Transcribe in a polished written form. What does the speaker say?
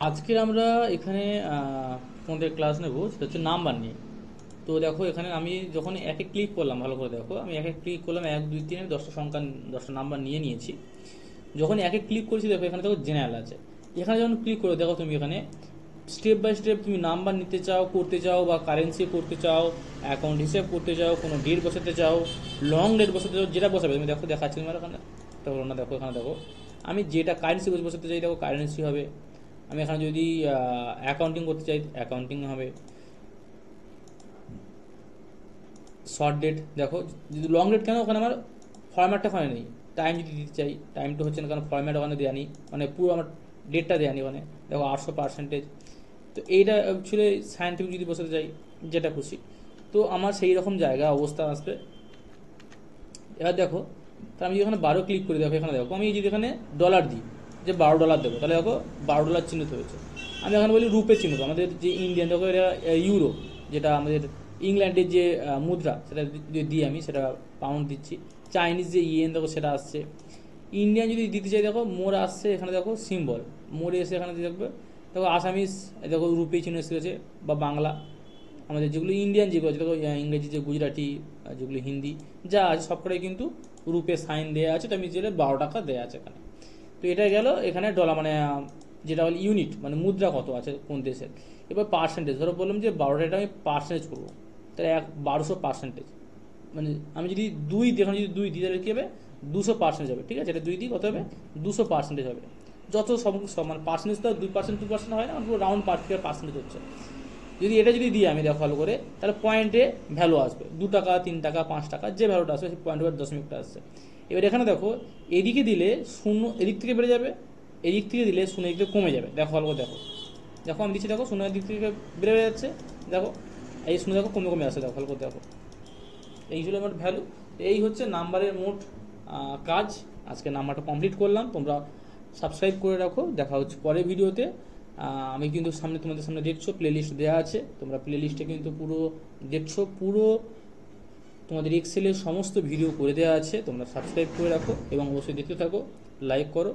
আজকের আমরা এখানে তোমাদের ক্লাস নেব, সেটা হচ্ছে নাম্বার নিয়ে। তো দেখো, এখানে আমি যখন একে ক্লিক করলাম, ভালো করে দেখো, আমি একে ক্লিক করলাম, 1 2 3 আমি 10টা সংখ্যা, 10টা নাম্বার নিয়ে নিয়েছি। যখন একে ক্লিক করেছি, দেখো এখানে দেখো জেনারেল আছে। এখানে যখন ক্লিক করে দেখো, তুমি এখানে স্টেপ বাই স্টেপ তুমি নাম্বার নিতে চাও, করতে চাও, বা কারেন্সি করতে চাও, অ্যাকাউন্ট হিসেব করতে চাও, কোনো ডেট বসাতে চাও, লং ডেট বসাতে চাও, যেটা বসাবে তুমি দেখো, দেখাচ্ছি তোমার এখানে। দেখো না, দেখো এখানে দেখো, আমি যেটা কারেন্সি বসাতে চাই দেখো কারেন্সি হবে। আমি এখানে যদি অ্যাকাউন্টিং করতে চাই অ্যাকাউন্টিং হবে। শর্ট ডেট দেখো, যদি লং ডেট কেন, ওখানে আমার ফরম্যাটটা ওখানে নেই। টাইম যদি দিতে চাই, টাইমটা হচ্ছে না, কারণ ফরম্যাট ওখানে দেওয়া নেই, মানে পুরো আমার ডেটটা দেওয়া নেই ওখানে। দেখো 800%। তো এইটা অ্যাকচুয়ালি সায়েন্টিফিক যদি বসাতে চাই, যেটা খুশি। তো আমার সেই রকম জায়গা অবস্থা আসবে। এবার দেখো, তো আমি যদি এখানে 12 ক্লিক করি, দেখো এখানে দেখো, আমি যদি এখানে ডলার দিই, যে $12 দেবো, তাহলে দেখো $12 চিহ্নিত হয়েছে। আমি এখানে বলি রুপে চিহ্নিত, আমাদের যে ইন্ডিয়ান, দেখো এটা ইউরো, যেটা আমাদের ইংল্যান্ডের যে মুদ্রা, সেটা যদি দিই আমি, সেটা পাউন্ড দিচ্ছি। চাইনিজ যে ইয়েন, দেখো সেটা আসছে। ইন্ডিয়ান যদি দিতে চাই, দেখো মোর আসছে, এখানে দেখো সিম্বল মোরে এসে এখানে দিয়ে দেখবে। দেখো আসামিস, দেখো রুপে চিহ্ন এসে গেছে, বা বাংলা, আমাদের যেগুলো ইন্ডিয়ান যেগুলো আছে, দেখো ইংরেজি যে গুজরাটি, যেগুলো হিন্দি যা আছে সবকটাই কিন্তু রুপে সাইন দেওয়া আছে। তো আমি যেটা $12 দেওয়া আছে এখানে। তো এটা গেল এখানে ডলার, মানে যেটা হল ইউনিট, মানে মুদ্রা কত আছে কোন দেশের। এবার পার্সেন্টেজ, ধরো বললাম যে 12টা আমি পার্সেন্টেজ করবো, তাহলে 1200%। মানে আমি যদি দুই দিই, এখানে যদি দুই দিই, তাহলে কী হবে, 200% হবে। ঠিক আছে, এটা দুই দিই কত হবে, 200% হবে। যত সব মানে পার্সেন্টেজ তো 2% 2% হয় না, পুরো রাউন্ড পার্সেন্টেজ হচ্ছে। যদি এটা যদি দিই আমি, দেখো ভালো করে, তাহলে পয়েন্টে ভ্যালু আসবে, 2 টাকা, 3 টাকা, 5 টাকা, যে ভ্যালুটা আসবে সেই পয়েন্টের দশমিকটা আসছে। এবার এখানে দেখো, এদিকে দিলে শূন্য এদিক থেকে বেড়ে যাবে, এদিক থেকে দিলে শূন্য এদিক থেকে কমে যাবে। দেখো ভালো করে দেখো, দেখো আমি দিচ্ছি, দেখো শূন্য দিক থেকে বেড়ে যাচ্ছে। দেখো এই শূন্য দেখো কমে কমে আসছে, দেখো ভালো করে দেখো। এই ছিল আমার ভ্যালু। এই হচ্ছে নাম্বারের মোট কাজ। আজকে নাম্বারটা কমপ্লিট করলাম। তোমরা সাবস্ক্রাইব করে রাখো, দেখা হচ্ছে পরের ভিডিওতে। আমি কিন্তু সামনে তোমাদের সামনে দেখছো প্লেলিস্ট দেওয়া আছে, তোমরা প্লেলিস্টে কিন্তু পুরো দেখছো, পুরো তোমাদের এক্সেলের সমস্ত ভিডিও করে দেওয়া আছে। তোমরা সাবস্ক্রাইব করে রাখো এবং অবশ্যই দেখতে থাকো, লাইক করো।